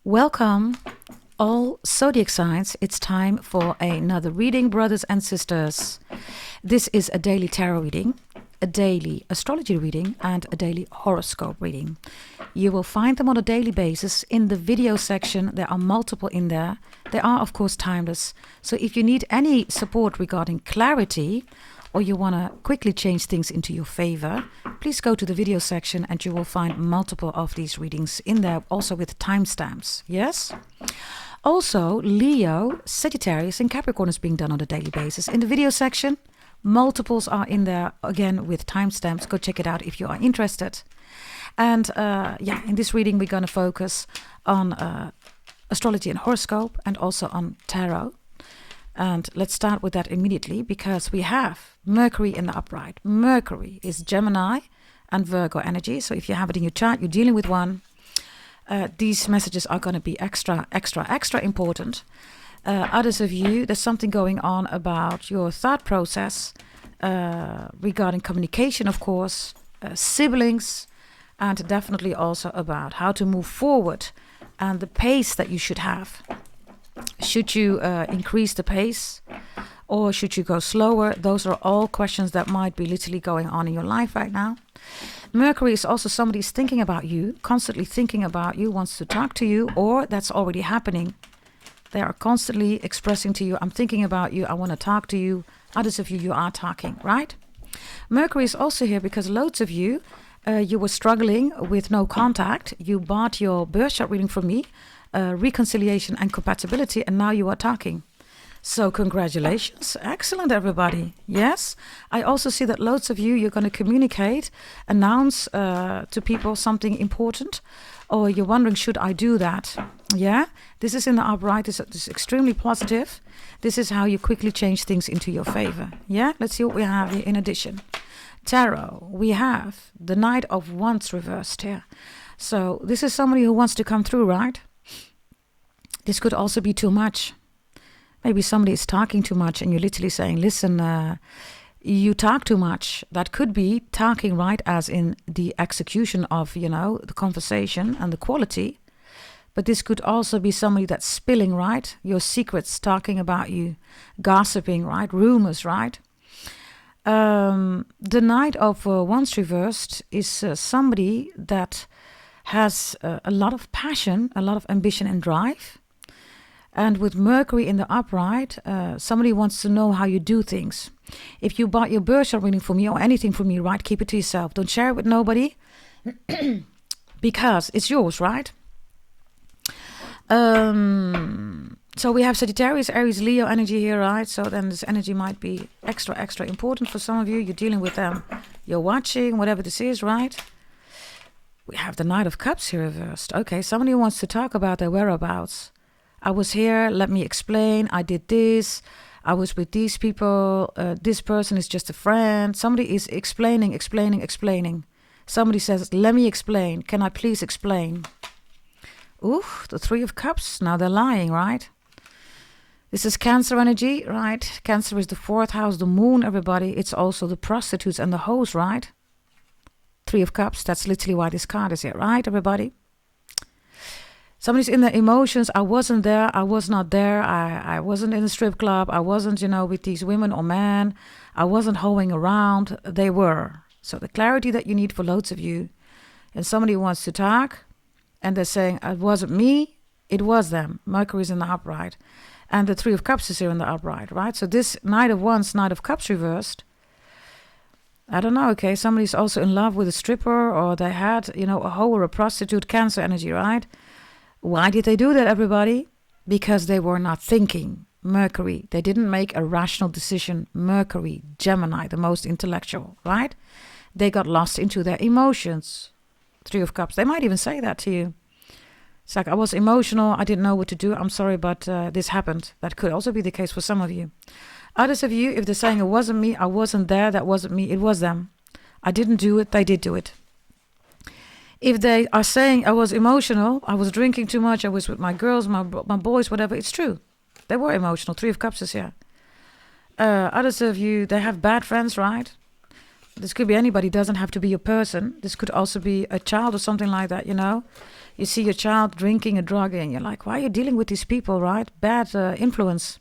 Welcome, all zodiac signs. It's time for another reading, brothers and sisters. This is a daily tarot reading, a daily astrology reading, and a daily horoscope reading. You will find them on a daily basis in the video section. There are multiple in there. They are, of course, timeless. So if you need any support regarding clarity, or you want to quickly change things into your favor, please go to the video section and you will find multiple of these readings in there, also with timestamps. Yes? Also, Leo, Sagittarius, and Capricorn is being done on a daily basis. In the video section, multiples are in there, again, with timestamps. Go check it out if you are interested. And in this reading, we're going to focus on astrology and horoscope, and also on tarot. And let's start with that immediately, because we have Mercury in the upright. Mercury is Gemini and Virgo energy. So if you have it in your chart, you're dealing with one. These messages are going to be extra important. Others of you, there's something going on about your thought process regarding communication, of course, siblings, and definitely also about how to move forward and the pace that you should have. Should you increase the pace, or should you go slower? Those are all questions that might be literally going on in your life right now. Mercury is also somebody who's thinking about you, constantly thinking about you, wants to talk to you, or that's already happening. They are constantly expressing to you, I'm thinking about you, I want to talk to you. Others of you, you are talking, right? Mercury is also here because loads of you, you were struggling with no contact. You bought your birth chart reading from me, reconciliation and compatibility, and now you are talking. So congratulations. Excellent, everybody. Yes. I also see that loads of you, you're going to communicate, announce to people something important, or you're wondering, should I do that? Yeah. This is in the upright. This is extremely positive. This is how you quickly change things into your favor. Yeah. Let's see what we have here in addition. Tarot. We have the Knight of Wands reversed here. So this is somebody who wants to come through, right? This could also be too much. Maybe somebody is talking too much and you're literally saying, listen, you talk too much. That could be talking, right, as in the execution of, the conversation and the quality. But this could also be somebody that's spilling, right, your secrets, talking about you, gossiping, right, rumors, right? The Knight of Wands reversed is somebody that has a lot of passion, a lot of ambition and drive. And with Mercury in the upright, somebody wants to know how you do things. If you bought your birth chart reading from me or anything from me, right, keep it to yourself. Don't share it with nobody because it's yours, right? So we have Sagittarius, Aries, Leo energy here, right? So then this energy might be extra important for some of you. You're dealing with them. You're watching, whatever this is, right? We have the Knight of Cups here reversed. Okay, somebody wants to talk about their whereabouts. I was here, let me explain, I did this, I was with these people, this person is just a friend. Somebody is explaining. Somebody says, let me explain, can I please explain? Ooh, the Three of Cups, now they're lying, right? This is Cancer energy, right? Cancer is the fourth house, the moon, everybody. It's also the prostitutes and the hoes, right? Three of Cups, that's literally why this card is here, right, everybody? Somebody's in their emotions. I wasn't there. I was not there. I wasn't in a strip club. I wasn't, with these women or men. I wasn't hoeing around. They were. So the clarity that you need for loads of you. And somebody wants to talk and they're saying, it wasn't me. It was them. Mercury's in the upright. And the Three of Cups is here in the upright, right? So this Knight of Wands, Knight of Cups reversed. I don't know, okay. Somebody's also in love with a stripper, or they had, a hoe or a prostitute, Cancer energy, right? Why did they do that, everybody? Because they were not thinking. Mercury. They didn't make a rational decision. Mercury, Gemini, the most intellectual, right? They got lost into their emotions. Three of Cups. They might even say that to you. It's like, I was emotional. I didn't know what to do. I'm sorry, but this happened. That could also be the case for some of you. Others of you, if they're saying it wasn't me, I wasn't there, that wasn't me, it was them. I didn't do it. They did do it. If they are saying I was emotional, I was drinking too much, I was with my girls, my boys, whatever, it's true. They were emotional. Three of Cups is here. Others of you, they have bad friends, right? This could be anybody. It doesn't have to be a person. This could also be a child or something like that, You see your child drinking a drug and you're like, why are you dealing with these people, right? Bad influence.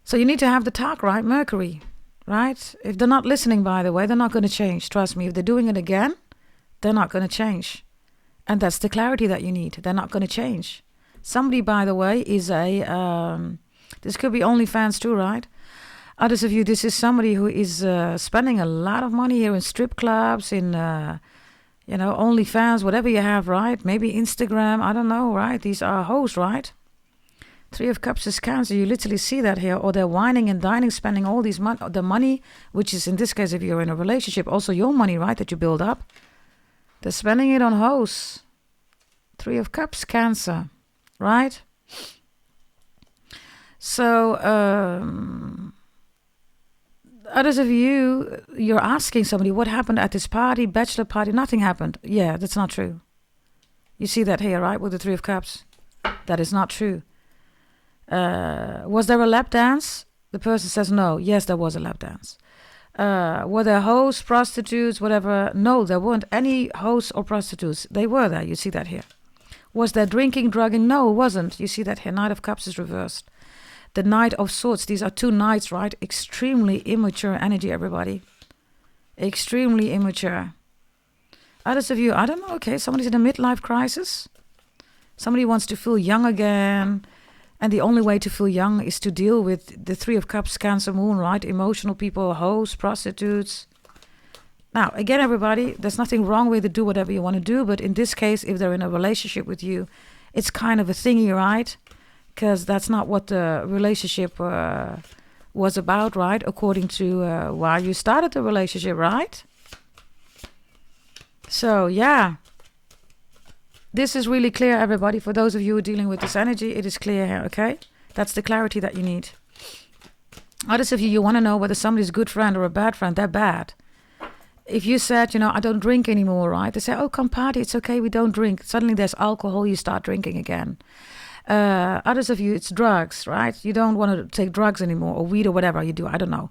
So you need to have the talk, right? Mercury, right? If they're not listening, by the way, they're not going to change. Trust me, if they're doing it again, they're not going to change. And that's the clarity that you need. They're not going to change. Somebody, by the way, is this could be OnlyFans too, right? Others of you, this is somebody who is spending a lot of money here in strip clubs, in, OnlyFans, whatever you have, right? Maybe Instagram, I don't know, right? These are hoes, right? 3 of Cups is Cancer. You literally see that here. Or they're whining and dining, spending all these the money, which is in this case, if you're in a relationship, also your money, right, that you build up. They're spending it on hoes. 3 of Cups, Cancer, right? So, others of you, you're asking somebody, what happened at this party, bachelor party? Nothing happened. Yeah, that's not true. You see that here, right, with the 3 of Cups? That is not true. Was there a lap dance? The person says no. Yes, there was a lap dance. Were there hoes, prostitutes, whatever? No, there weren't any hoes or prostitutes. They were there. You see that here. Was there drinking, drugging? No, it wasn't. You see that here. Knight of Cups is reversed. The Knight of Swords. These are 2 knights, right? Extremely immature energy, everybody. Extremely immature. Others of you, I don't know. Okay, somebody's in a midlife crisis. Somebody wants to feel young again. And the only way to feel young is to deal with the 3 of Cups, Cancer, Moon, right? Emotional people, hoes, prostitutes. Now, again, everybody, there's nothing wrong with it. Do whatever you want to do. But in this case, if they're in a relationship with you, it's kind of a thingy, right? Because that's not what the relationship was about, right? According to why you started the relationship, right? So, yeah. This is really clear, everybody. For those of you who are dealing with this energy, it is clear here, okay? That's the clarity that you need. Others of you, you want to know whether somebody's a good friend or a bad friend. They're bad. If you said, I don't drink anymore, right? They say, oh, come party. It's okay. We don't drink. Suddenly there's alcohol. You start drinking again. Others of you, it's drugs, right? You don't want to take drugs anymore, or weed or whatever you do. I don't know.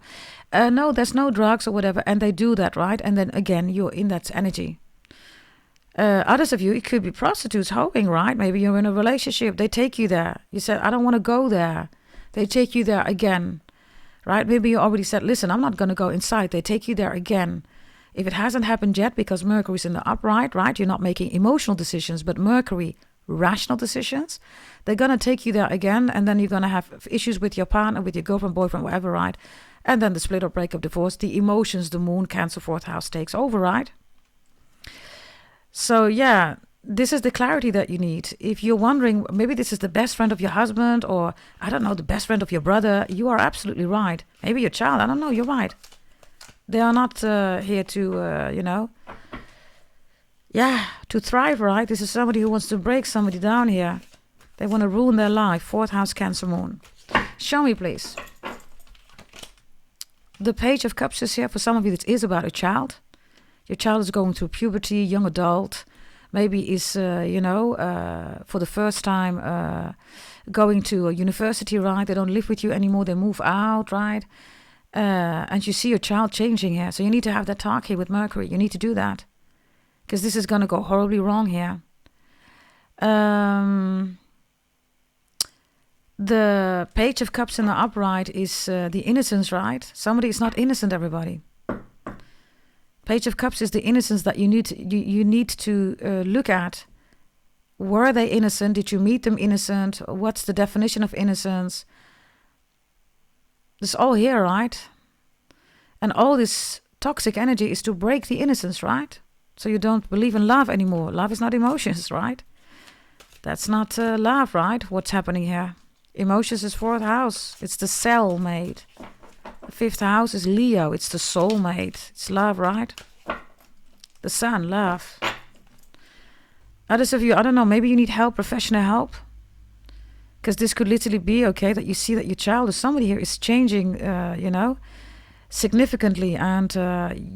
No, there's no drugs or whatever. And they do that, right? And then again, you're in that energy. Others of you, it could be prostitutes hoeing, right? Maybe you're in a relationship. They take you there. You said, I don't want to go there. They take you there again, right? Maybe you already said, listen, I'm not going to go inside. They take you there again. If it hasn't happened yet, because Mercury's in the upright, right? You're not making emotional decisions, but Mercury, rational decisions. They're going to take you there again, and then you're going to have issues with your partner, with your girlfriend, boyfriend, whatever, right? And then the split or breakup, divorce, the emotions, the Moon, Cancer, 4th house takes over, right? So, yeah, this is the clarity that you need. If you're wondering, maybe this is the best friend of your husband, or, I don't know, the best friend of your brother, you are absolutely right. Maybe your child, I don't know, you're right. They are not here to, to thrive, right? This is somebody who wants to break somebody down here. They want to ruin their life. 4th house, Cancer, Moon. Show me, please. The Page of Cups is here. For some of you, it is about a child. Your child is going through puberty, young adult, maybe is, for the first time going to a university, right? They don't live with you anymore. They move out, right? And you see your child changing here. So you need to have that talk here with Mercury. You need to do that. Because this is going to go horribly wrong here. The Page of Cups in the upright is the innocence, right? Somebody is not innocent, everybody. Page of Cups is the innocence that you need to look at. Were they innocent? Did you meet them innocent? What's the definition of innocence? It's all here, right? And all this toxic energy is to break the innocence, right? So you don't believe in love anymore. Love is not emotions, right? That's not love, right? What's happening here? Emotions is 4th house. It's the cellmate. The 5th house is Leo. It's the soulmate. It's love, right? The sun, love. Others of you, I don't know, maybe you need help, professional help. Because this could literally be, okay, that you see that your child or somebody here is changing, significantly, and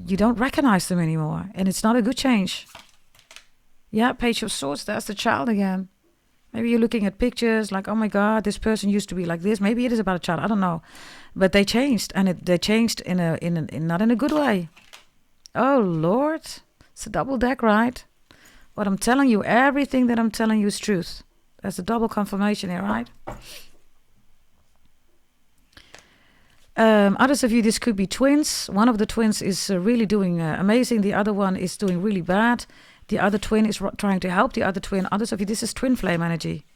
you don't recognize them anymore. And it's not a good change. Yeah, Page of Swords, that's the child again. Maybe you're looking at pictures like, oh my God, this person used to be like this. Maybe it is about a child, I don't know. But they changed, and they changed in not in a good way. Oh Lord, it's a double deck, right? What I'm telling you, everything that I'm telling you is truth. There's a double confirmation here, right? Others of you, this could be twins. One of the twins is really doing amazing. The other one is doing really bad. The other twin is trying to help the other twin. Others of you, this is twin flame energy.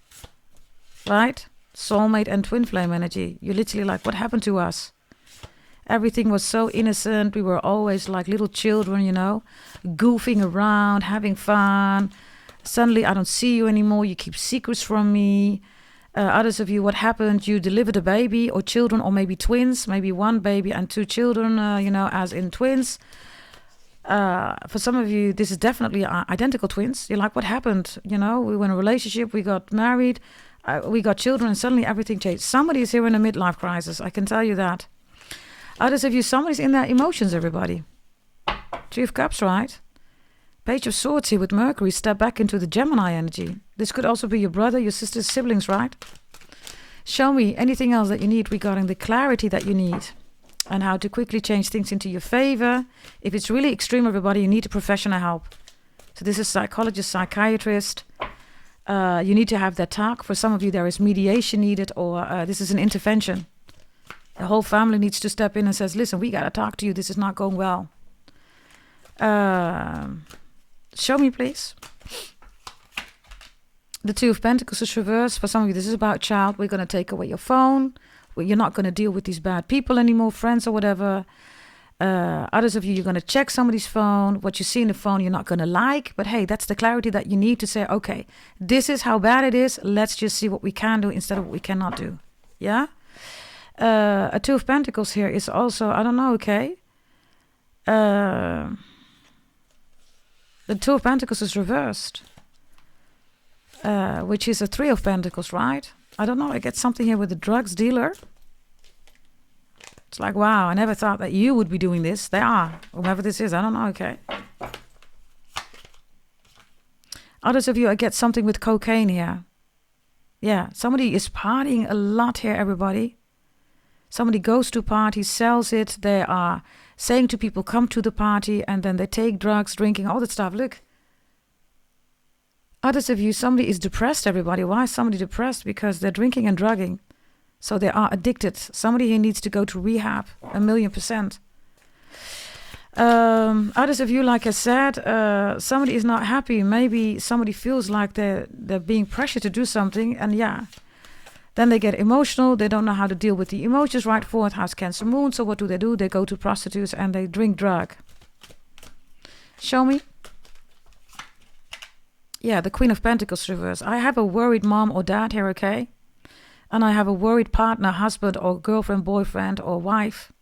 Right? Soulmate and twin flame energy. You're literally like, what happened to us? Everything was so innocent. We were always like little children, you know, goofing around, having fun. Suddenly, I don't see you anymore. You keep secrets from me. Others of you, what happened? You delivered a baby or children or maybe twins, maybe one baby and two children, you know, as in twins. For some of you, this is definitely identical twins. You're like, what happened? You know, we were in a relationship, we got married, we got children, and suddenly everything changed. Somebody is here in a midlife crisis. I can tell you that. Others of you, somebody's in their emotions, everybody. 3 of Cups, right? Page of Swords here with Mercury. Step back into the Gemini energy. This could also be your brother, your sister, siblings, right? Show me anything else that you need regarding the clarity that you need and how to quickly change things into your favor. If it's really extreme, everybody, you need a professional help. So this is psychologist, psychiatrist. You need to have that talk. For some of you, there is mediation needed, or this is an intervention. The whole family needs to step in and says, listen, we got to talk to you. This is not going well. Show me, please. The 2 of Pentacles is reversed. For some of you, this is about child. We're going to take away your phone. You're not going to deal with these bad people anymore, friends or whatever. Others of you, you're going to check somebody's phone. What you see in the phone, you're not going to like. But hey, that's the clarity that you need to say, okay, this is how bad it is. Let's just see what we can do instead of what we cannot do. Yeah? A 2 of Pentacles here is also, I don't know, okay? The 2 of Pentacles is reversed, which is a 3 of Pentacles, right? I don't know, I get something here with the drugs dealer. It's like, wow, I never thought that you would be doing this. They are, whoever this is, I don't know, okay. Others of you, I get something with cocaine here. Yeah, somebody is partying a lot here, everybody. Somebody goes to parties, sells it, they are saying to people, come to the party, and then they take drugs, drinking, all that stuff. Look. Others of you, somebody is depressed, everybody. Why is somebody depressed? Because they're drinking and drugging. So they are addicted. Somebody here needs to go to rehab, 1,000,000%. Others of you, like I said, somebody is not happy. Maybe somebody feels like they're being pressured to do something, and yeah. Then they get emotional. They don't know how to deal with the emotions. Right, 4th house, Cancer moon. So what do? They go to prostitutes and they drink drug. Show me. Yeah, the Queen of Pentacles reverse. I have a worried mom or dad here, okay? And I have a worried partner, husband or girlfriend, boyfriend or wife.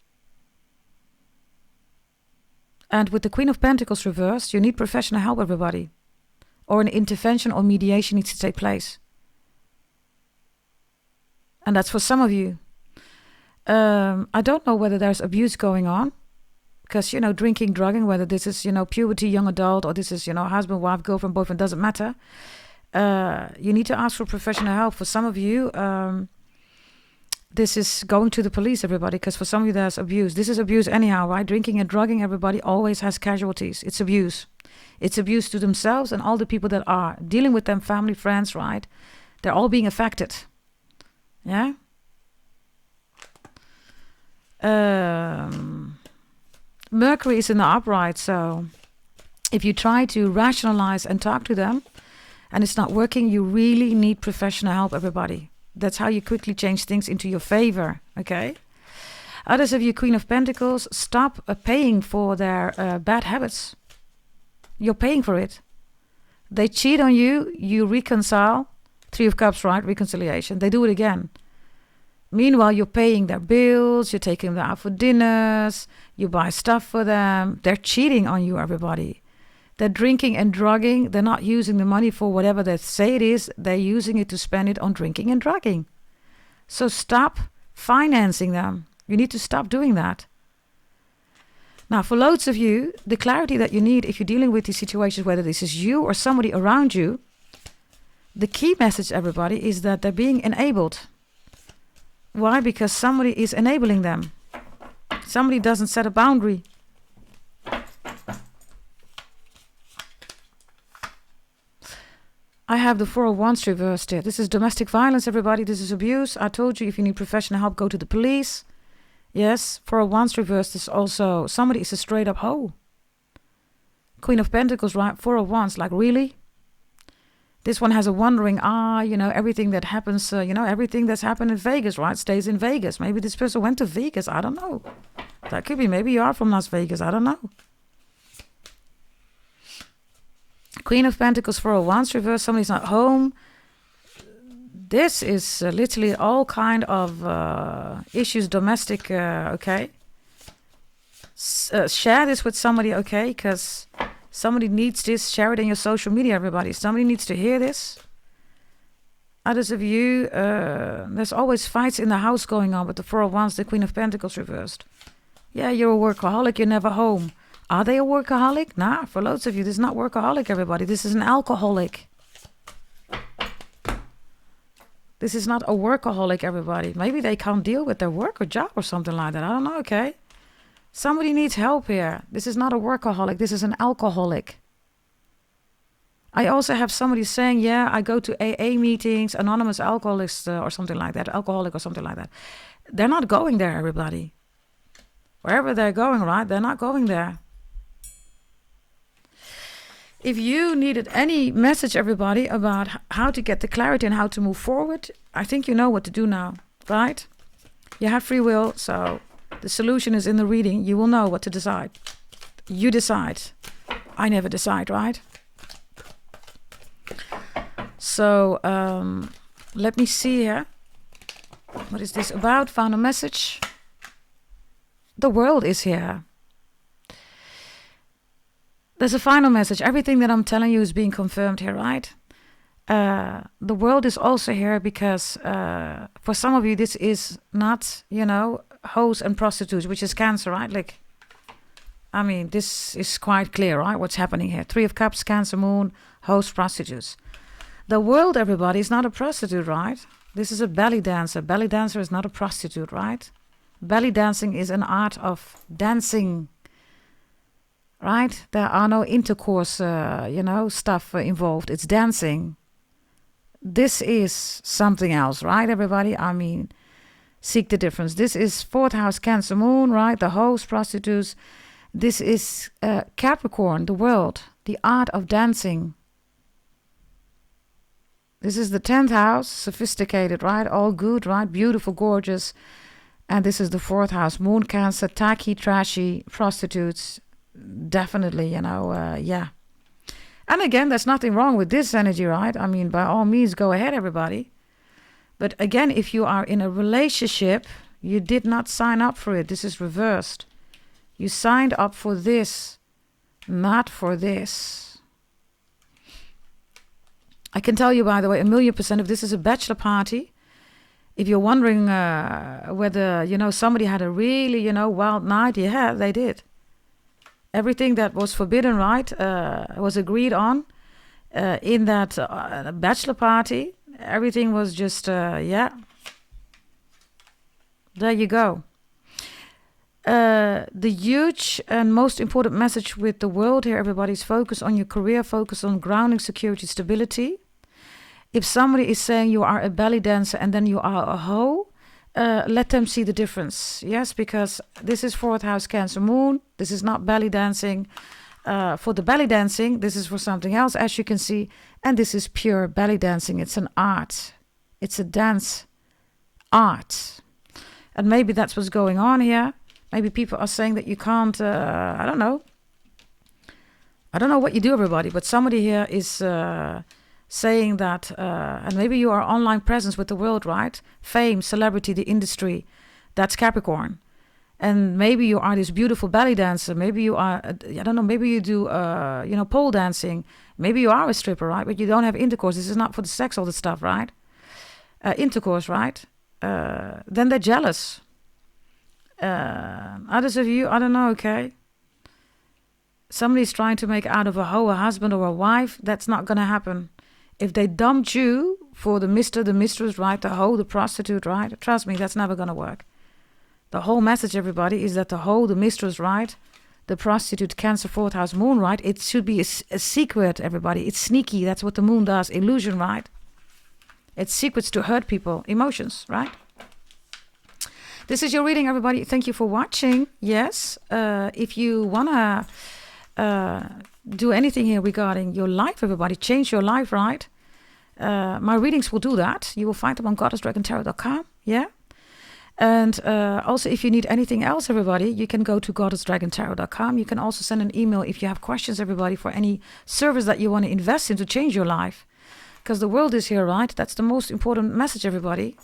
And with the Queen of Pentacles reversed, you need professional help, everybody. Or an intervention or mediation needs to take place. And that's for some of you. I don't know whether there's abuse going on. Because, you know, drinking, drugging, whether this is, you know, puberty, young adult, or this is, you know, husband, wife, girlfriend, boyfriend, doesn't matter. You need to ask for professional help. For some of you, this is going to the police, everybody. Because for some of you, there's abuse. This is abuse anyhow, right? Drinking and drugging, everybody always has casualties. It's abuse. It's abuse to themselves and all the people that are dealing with them, family, friends, right? They're all being affected. Yeah? Mercury is in the upright, so if you try to rationalize and talk to them and it's not working, you really need professional help, everybody. That's how you quickly change things into your favor, okay? Others of you, Queen of Pentacles, stop paying for their bad habits. You're paying for it. They cheat on you, you reconcile. 3 of Cups, right? Reconciliation. They do it again. Meanwhile, you're paying their bills, you're taking them out for dinners, you buy stuff for them. They're cheating on you, everybody. They're drinking and drugging. They're not using the money for whatever they say it is. They're using it to spend it on drinking and drugging. So stop financing them. You need to stop doing that. Now, for loads of you, the clarity that you need if you're dealing with these situations, whether this is you or somebody around you, the key message, everybody, is that they're being enabled. Why? Because somebody is enabling them. Somebody doesn't set a boundary. have the Four of Wands reversed here. This is domestic violence, everybody. This is abuse. I told you, if you need professional help, go to the police. Yes, Four of Wands reversed is also, somebody is a straight up hoe. Queen of Pentacles, right? Four of Wands, like really? This one has a wondering, everything that happens, everything that's happened in Vegas, right, stays in Vegas. Maybe this person went to Vegas. I don't know. That could be. Maybe you are from Las Vegas. I don't know. Queen of Pentacles, Four of Wands reverse. Somebody's not home. This is literally all kind of issues, domestic, okay? Share this with somebody, okay? Because somebody needs this. Share it in your social media, everybody. Somebody needs to hear this. Others of you, there's always fights in the house going on with the Four of Wands, the Queen of Pentacles reversed. Yeah, you're a workaholic. You're never home. Are they a workaholic? Nah, for loads of you, this is not workaholic, everybody. This is an alcoholic. This is not a workaholic, everybody. Maybe they can't deal with their work or job or something like that. I don't know, okay? Somebody needs help here. This is not a workaholic. This is an alcoholic. I also have somebody saying, yeah, I go to AA meetings, anonymous alcoholics or something like that, alcoholic or something like that. They're not going there, everybody. Wherever they're going, right? They're not going there. If you needed any message, everybody, about how to get the clarity and how to move forward, I think you know what to do now, right? You have free will, so the solution is in the reading. You will know what to decide. You decide. I never decide, right? So let me see here. What is this about? Found a message. The world is here. There's a final message. Everything that I'm telling you is being confirmed here, right? The world is also here because for some of you, this is not, hoes and prostitutes, which is Cancer, right? Like, I mean, this is quite clear, right? What's happening here. Three of Cups, Cancer, Moon, hoes, prostitutes. The world, everybody, is not a prostitute, right? This is a belly dancer. Belly dancer is not a prostitute, right? Belly dancing is an art of dancing, right? There are no intercourse, stuff involved. It's dancing. This is something else, right, everybody? I mean, seek the difference. This is fourth house Cancer Moon, right? The hoes, prostitutes. This is Capricorn, the world, the art of dancing. This is the 10th house, sophisticated, right? All good, right? Beautiful, gorgeous. And this is the fourth house, Moon, Cancer, tacky, trashy, prostitutes. Definitely, yeah. And again, there's nothing wrong with this energy, right? I mean, by all means, go ahead, everybody. But again, if you are in a relationship, you did not sign up for it. This is reversed. You signed up for this, not for this. I can tell you, by the way, 1,000,000%, if this is a bachelor party, if you're wondering whether, somebody had a really, wild night, yeah, they did. Everything that was forbidden, right, was agreed on in that bachelor party. Everything was just, yeah. There you go. The huge and most important message with the world here, everybody's focus on your career, focus on grounding, security, stability. If somebody is saying you are a belly dancer and then you are a hoe, let them see the difference. Yes, because this is fourth house Cancer Moon. This is not belly dancing. For the belly dancing, this is for something else, as you can see. And this is pure belly dancing. It's an art. It's a dance art. And maybe that's what's going on here. Maybe people are saying that you can't, I don't know. I don't know what you do, everybody, but somebody here is saying that, and maybe you are online presence with the world, right? Fame, celebrity, the industry, that's Capricorn. And maybe you are this beautiful belly dancer. Maybe you are, I don't know, maybe you do, pole dancing. Maybe you are a stripper, right? But you don't have intercourse. This is not for the sex, all the stuff, right? Intercourse, right? Then they're jealous. Others of you, I don't know, okay? Somebody's trying to make out of a hoe a husband or a wife. That's not going to happen. If they dumped you for the Mr., the mistress, right? The hoe, the prostitute, right? Trust me, that's never going to work. The whole message, everybody, is that the hoe, the mistress, right? the prostitute, Cancer, 4th house, moon, right? It should be a secret, everybody. It's sneaky. That's what the moon does. Illusion, right? It's secrets to hurt people. Emotions, right? This is your reading, everybody. Thank you for watching. Yes. If you want to do anything here regarding your life, everybody, change your life, right? My readings will do that. You will find them on goddessdragontarot.com. Yeah. And also, if you need anything else, everybody, you can go to goddessdragontarot.com. You can also send an email if you have questions, everybody, for any service that you want to invest in to change your life. Because the world is here, right? That's the most important message, everybody.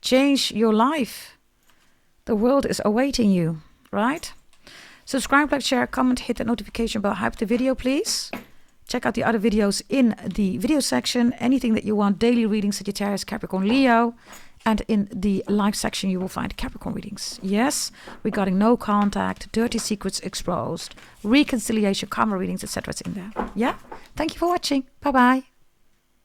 Change your life. The world is awaiting you, right? Subscribe, like, share, comment, hit the notification bell, hype the video, please. Check out the other videos in the video section. Anything that you want, daily readings, Sagittarius, Capricorn, Leo. And in the live section, you will find Capricorn readings. Yes, regarding no contact, dirty secrets exposed, reconciliation, karma readings, etc. It's in there. Yeah, thank you for watching. Bye-bye.